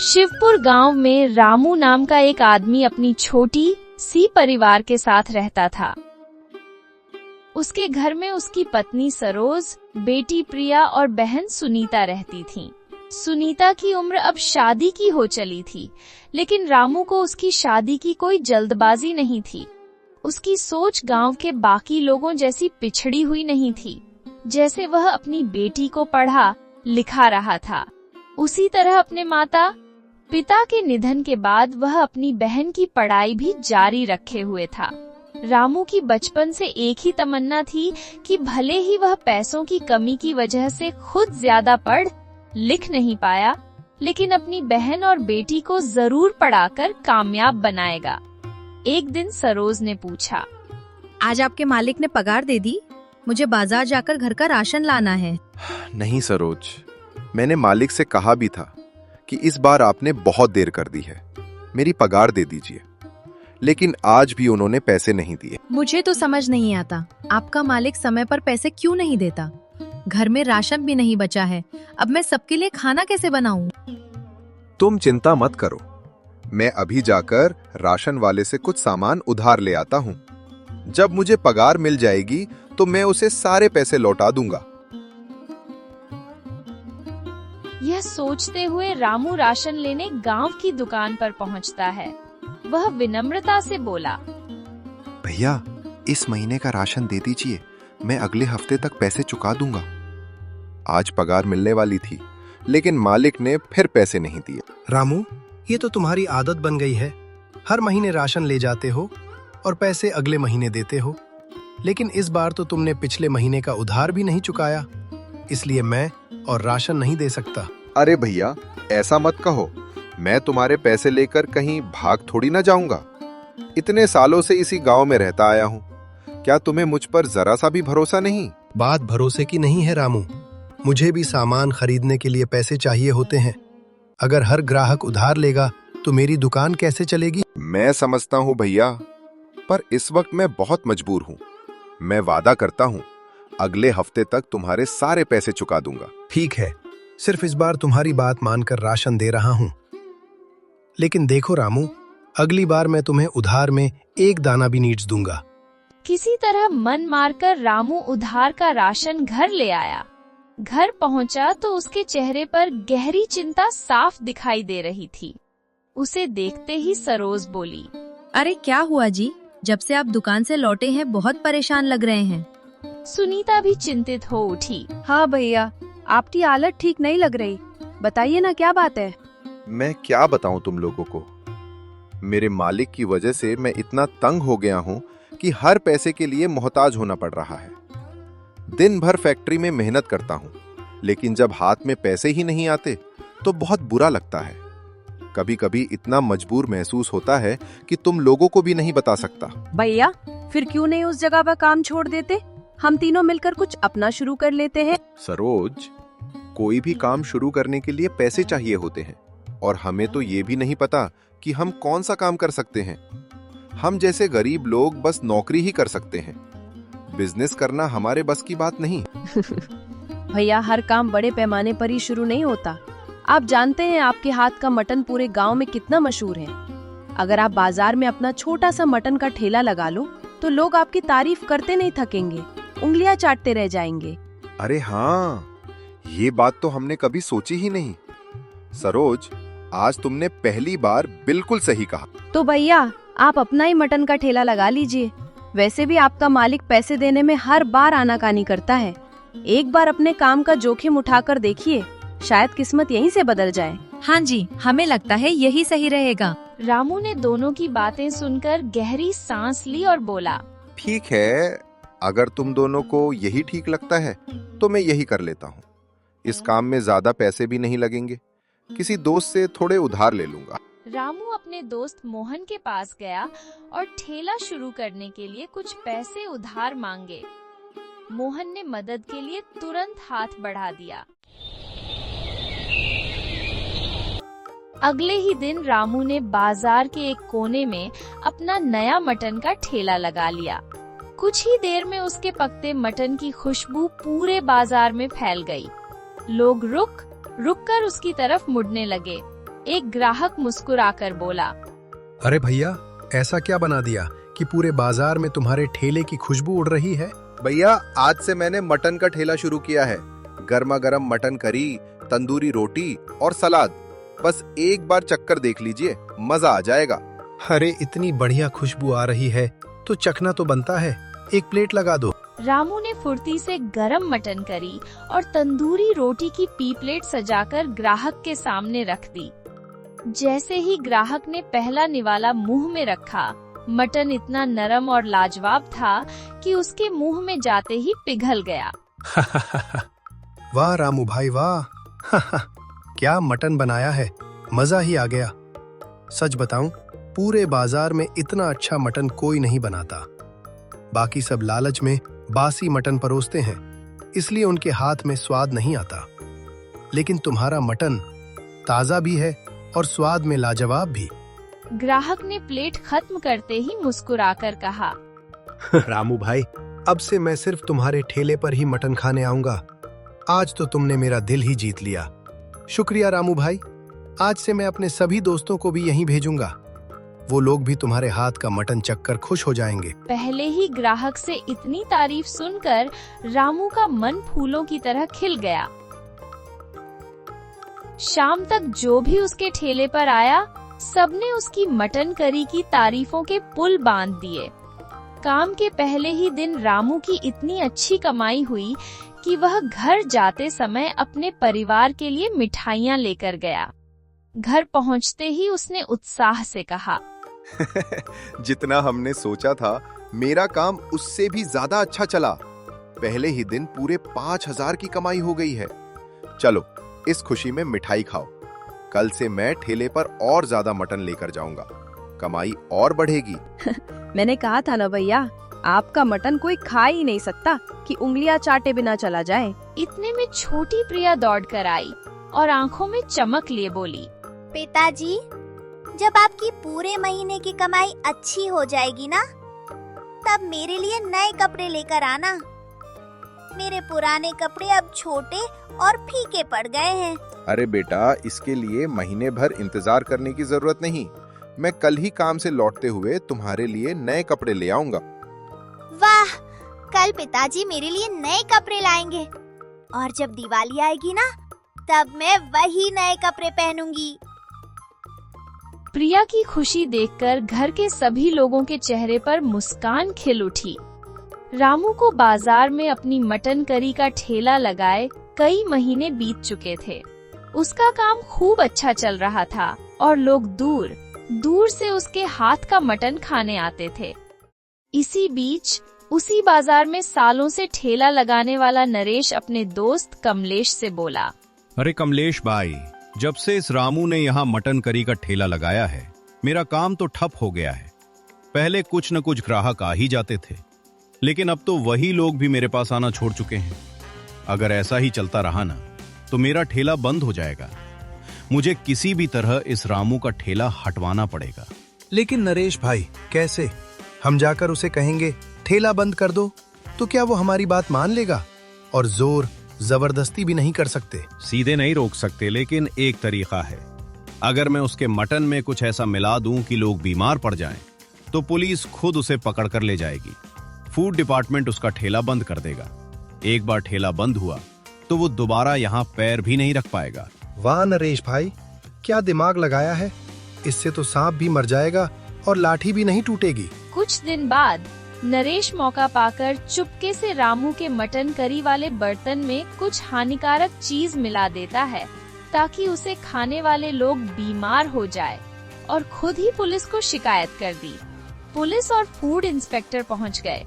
शिवपुर गांव में रामू नाम का एक आदमी अपनी छोटी सी परिवार के साथ रहता था। उसके घर में उसकी पत्नी सरोज, बेटी प्रिया और बहन सुनीता रहती थीं। सुनीता की उम्र अब शादी की हो चली थी, लेकिन रामू को उसकी शादी की कोई जल्दबाजी नहीं थी। उसकी सोच गांव के बाकी लोगों जैसी पिछड़ी हुई नहीं थी। जैसे वह अपनी बेटी को पढ़ा लिखा रहा था, उसी तरह अपने माता पिता के निधन के बाद वह अपनी बहन की पढ़ाई भी जारी रखे हुए था। रामू की बचपन से एक ही तमन्ना थी कि भले ही वह पैसों की कमी की वजह से खुद ज्यादा पढ़ लिख नहीं पाया, लेकिन अपनी बहन और बेटी को जरूर पढ़ाकर कामयाब बनाएगा। एक दिन सरोज ने पूछा, आज आपके मालिक ने पगार दे दी? मुझे बाजार जाकर घर का राशन लाना है। नहीं सरोज, मैंने मालिक से कहा भी था कि इस बार आपने बहुत देर कर दी है, मेरी पगार दे दीजिए, लेकिन आज भी उन्होंने पैसे नहीं दिए। मुझे तो समझ नहीं आता, आपका मालिक समय पर पैसे क्यों नहीं देता? घर में राशन भी नहीं बचा है, अब मैं सबके लिए खाना कैसे बनाऊं? तुम चिंता मत करो, मैं अभी जाकर राशन वाले से कुछ सामान उधार ले आता हूँ। जब मुझे पगार मिल जाएगी तो मैं उसे सारे पैसे लौटा दूंगा। यह सोचते हुए रामू राशन लेने गांव की दुकान पर पहुंचता है। वह विनम्रता से बोला, भैया, इस महीने का राशन दे दीजिए, मैं अगले हफ्ते तक पैसे चुका दूंगा। आज पगार मिलने वाली थी, लेकिन मालिक ने फिर पैसे नहीं दिए। रामू, ये तो तुम्हारी आदत बन गई है। हर महीने राशन ले जाते हो और पैसे अगले महीने देते हो, लेकिन इस बार तो तुमने पिछले महीने का उधार भी नहीं चुकाया, इसलिए मैं और राशन नहीं दे सकता। अरे भैया, ऐसा मत कहो, मैं तुम्हारे पैसे लेकर कहीं भाग थोड़ी ना जाऊंगा। इतने सालों से इसी गांव में रहता आया हूं, क्या तुम्हें मुझ पर जरा सा भी भरोसा नहीं? बात भरोसे की नहीं है रामू, मुझे भी सामान खरीदने के लिए पैसे चाहिए होते हैं। अगर हर ग्राहक उधार लेगा तो मेरी दुकान कैसे चलेगी? मैं समझता हूं भैया, पर इस वक्त मैं बहुत मजबूर हूं। मैं वादा करता हूं, अगले हफ्ते तक तुम्हारे सारे पैसे चुका दूंगा। ठीक है, सिर्फ इस बार तुम्हारी बात मानकर राशन दे रहा हूं, लेकिन देखो रामू, अगली बार मैं तुम्हें उधार में एक दाना भी नीड्स दूंगा। किसी तरह मन मारकर रामू उधार का राशन घर ले आया। घर पहुंचा तो उसके चेहरे पर गहरी चिंता साफ दिखाई दे रही थी। उसे देखते ही सरोज बोली, अरे क्या हुआ जी? जब से आप दुकान से लौटे हैं बहुत परेशान लग रहे हैं। सुनीता भी चिंतित हो उठी। हाँ भैया, आपकी हालत ठीक नहीं लग रही, बताइए ना क्या बात है? मैं क्या बताऊं तुम लोगों को, मेरे मालिक की वजह से मैं इतना तंग हो गया हूं कि हर पैसे के लिए मोहताज होना पड़ रहा है। दिन भर फैक्ट्री में मेहनत करता हूं, लेकिन जब हाथ में पैसे ही नहीं आते तो बहुत बुरा लगता है। कभी कभी इतना मजबूर महसूस होता है कि तुम लोगों को भी नहीं बता सकता। भैया, फिर क्यों नहीं उस जगह पर काम छोड़ देते? हम तीनों मिलकर कुछ अपना शुरू कर लेते हैं। सरोज, कोई भी काम शुरू करने के लिए पैसे चाहिए होते हैं, और हमें तो ये भी नहीं पता कि हम कौन सा काम कर सकते हैं। हम जैसे गरीब लोग बस नौकरी ही कर सकते हैं, बिजनेस करना हमारे बस की बात नहीं। भैया, हर काम बड़े पैमाने पर ही शुरू नहीं होता। आप जानते हैं आपके हाथ का मटन पूरे गांव में कितना मशहूर है। अगर आप बाजार में अपना छोटा सा मटन का ठेला लगा लो तो लोग आपकी तारीफ करते नहीं थकेंगे, उंगलियां चाटते रह जाएंगे। अरे हाँ, ये बात तो हमने कभी सोची ही नहीं। सरोज, आज तुमने पहली बार बिल्कुल सही कहा। तो भैया, आप अपना ही मटन का ठेला लगा लीजिए। वैसे भी आपका मालिक पैसे देने में हर बार आनाकानी करता है। एक बार अपने काम का जोखिम उठाकर देखिए, शायद किस्मत यहीं से बदल जाए। हाँ जी, हमें लगता है यही सही रहेगा। रामू ने दोनों की बातें सुनकर गहरी सांस ली और बोला, ठीक है, अगर तुम दोनों को यही ठीक लगता है तो मैं यही कर लेता हूँ। इस काम में ज्यादा पैसे भी नहीं लगेंगे, किसी दोस्त से थोड़े उधार ले लूंगा। रामू अपने दोस्त मोहन के पास गया और ठेला शुरू करने के लिए कुछ पैसे उधार मांगे। मोहन ने मदद के लिए तुरंत हाथ बढ़ा दिया। अगले ही दिन रामू ने बाजार के एक कोने में अपना नया मटन का ठेला लगा लिया। कुछ ही देर में उसके पकते मटन की खुशबू पूरे बाजार में फैल गई। लोग रुक कर उसकी तरफ मुड़ने लगे। एक ग्राहक मुस्कुराकर बोला। अरे भैया, ऐसा क्या बना दिया कि पूरे बाजार में तुम्हारे ठेले की खुशबू उड़ रही है? भैया, आज से मैंने मटन का ठेला शुरू किया है। गर्मा गर्म मटन करी, तंदूरी रोटी और सलाद। बस एक बार चक्कर देख लीजिए, मजा आ जाएगा। अरे इतनी बढ़िया खुशबू आ रही है तो चखना तो बनता है। एक प्लेट लगा दो। रामू ने फुर्ती से गरम मटन करी और तंदूरी रोटी की प्लेट सजाकर ग्राहक के सामने रख दी। जैसे ही ग्राहक ने पहला निवाला मुंह में रखा, मटन इतना नरम और लाजवाब था कि उसके मुंह में जाते ही पिघल गया। वाह रामू भाई वाह, क्या मटन बनाया है, मजा ही आ गया। सच बताऊं, पूरे बाजार में इतना अच्छा मटन कोई नहीं बनाता। बाकी सब लालच में बासी मटन परोसते हैं, इसलिए उनके हाथ में स्वाद नहीं आता। लेकिन तुम्हारा मटन ताजा भी है और स्वाद में लाजवाब भी। ग्राहक ने प्लेट खत्म करते ही मुस्कुराकर कहा। रामू भाई, अब से मैं सिर्फ तुम्हारे ठेले पर ही मटन खाने आऊंगा। आज तो तुमने मेरा दिल ही जीत लिया। शुक्रिया रामू भाई। आज से मैं अपने सभी दोस्तों को भी यहीं भेजूंगा। वो लोग भी तुम्हारे हाथ का मटन चखकर खुश हो जाएंगे। पहले ही ग्राहक से इतनी तारीफ सुनकर रामू का मन फूलों की तरह खिल गया। शाम तक जो भी उसके ठेले पर आया, सबने उसकी मटन करी की तारीफों के पुल बांध दिए। काम के पहले ही दिन रामू की इतनी अच्छी कमाई हुई कि वह घर जाते समय अपने परिवार के लिए मिठाइयाँ लेकर गया। घर पहुँचते ही उसने उत्साह से कहा, जितना हमने सोचा था, मेरा काम उससे भी ज्यादा अच्छा चला। पहले ही दिन पूरे 5,000 की कमाई हो गई है। चलो, इस खुशी में मिठाई खाओ। कल से मैं ठेले पर और ज्यादा मटन लेकर जाऊंगा, कमाई और बढ़ेगी। मैंने कहा था ना भैया, आपका मटन कोई खा ही नहीं सकता कि उंगलियां चाटे बिना चला जाए। इतने में छोटी प्रिया दौड़कर आई और आंखों में चमक लिए बोली, पिताजी, जब आपकी पूरे महीने की कमाई अच्छी हो जाएगी ना, तब मेरे लिए नए कपड़े लेकर आना। मेरे पुराने कपड़े अब छोटे और फीके पड़ गए हैं। अरे बेटा, इसके लिए महीने भर इंतजार करने की जरूरत नहीं। मैं कल ही काम से लौटते हुए तुम्हारे लिए नए कपड़े ले आऊंगा। वाह, कल पिताजी मेरे लिए नए कपड़े लाएंगे और जब दिवाली आएगी ना, तब मैं वही नए कपड़े पहनूंगी। प्रिया की खुशी देखकर घर के सभी लोगों के चेहरे पर मुस्कान खिल उठी। रामू को बाजार में अपनी मटन करी का ठेला लगाए कई महीने बीत चुके थे। उसका काम खूब अच्छा चल रहा था और लोग दूर दूर से उसके हाथ का मटन खाने आते थे। इसी बीच उसी बाजार में सालों से ठेला लगाने वाला नरेश अपने दोस्त कमलेश से बोला, अरे कमलेश भाई, जब से इस रामू ने यहाँ मटन करी का ठेला लगाया है, मेरा काम तो ठप हो गया है। पहले कुछ न कुछ ग्राहक आ ही जाते थे, लेकिन अब तो वही लोग भी मेरे पास आना छोड़ चुके हैं। अगर ऐसा ही चलता रहा ना, तो मेरा ठेला बंद हो जाएगा। मुझे किसी भी तरह इस रामू का ठेला हटवाना पड़ेगा। लेकिन नरेश भाई, कैसे? हम जाकर उसे कहेंगे ठेला बंद कर दो, तो क्या वो हमारी बात मान लेगा? और जोर जबरदस्ती भी नहीं कर सकते। सीधे नहीं रोक सकते, लेकिन एक तरीका है। अगर मैं उसके मटन में कुछ ऐसा मिला दूं कि लोग बीमार पड़ जाएं, तो पुलिस खुद उसे पकड़ कर ले जाएगी। फूड डिपार्टमेंट उसका ठेला बंद कर देगा। एक बार ठेला बंद हुआ तो वो दोबारा यहाँ पैर भी नहीं रख पाएगा। वाह नरेश भाई, क्या दिमाग लगाया है। इससे तो सांप भी मर जाएगा और लाठी भी नहीं टूटेगी। कुछ दिन बाद नरेश मौका पाकर चुपके से रामू के मटन करी वाले बर्तन में कुछ हानिकारक चीज मिला देता है, ताकि उसे खाने वाले लोग बीमार हो जाए, और खुद ही पुलिस को शिकायत कर दी। पुलिस और फूड इंस्पेक्टर पहुंच गए।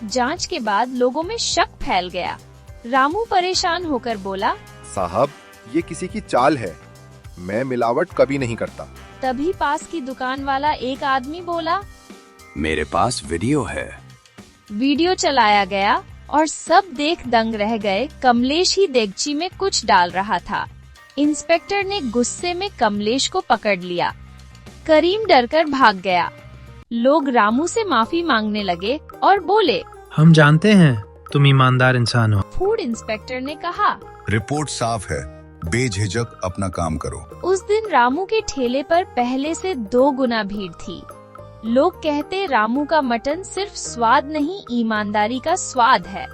जांच के बाद लोगों में शक फैल गया। रामू परेशान होकर बोला, साहब, ये किसी की चाल है। मैं मिलावट कभी नहीं करता। तभी पास की दुकान वाला एक आदमी बोला, मेरे पास वीडियो है। वीडियो चलाया गया और सब देख दंग रह गए। कमलेश ही देगची में कुछ डाल रहा था। इंस्पेक्टर ने गुस्से में कमलेश को पकड़ लिया। करीम डरकर भाग गया। लोग रामू से माफी मांगने लगे और बोले, हम जानते हैं तुम ईमानदार इंसान हो। फूड इंस्पेक्टर ने कहा, रिपोर्ट साफ है, बेझिझक अपना काम करो। उस दिन रामू के ठेले पर पहले से 2 गुना भीड़ थी। लोग कहते रामू का मटन सिर्फ स्वाद नहीं, ईमानदारी का स्वाद है।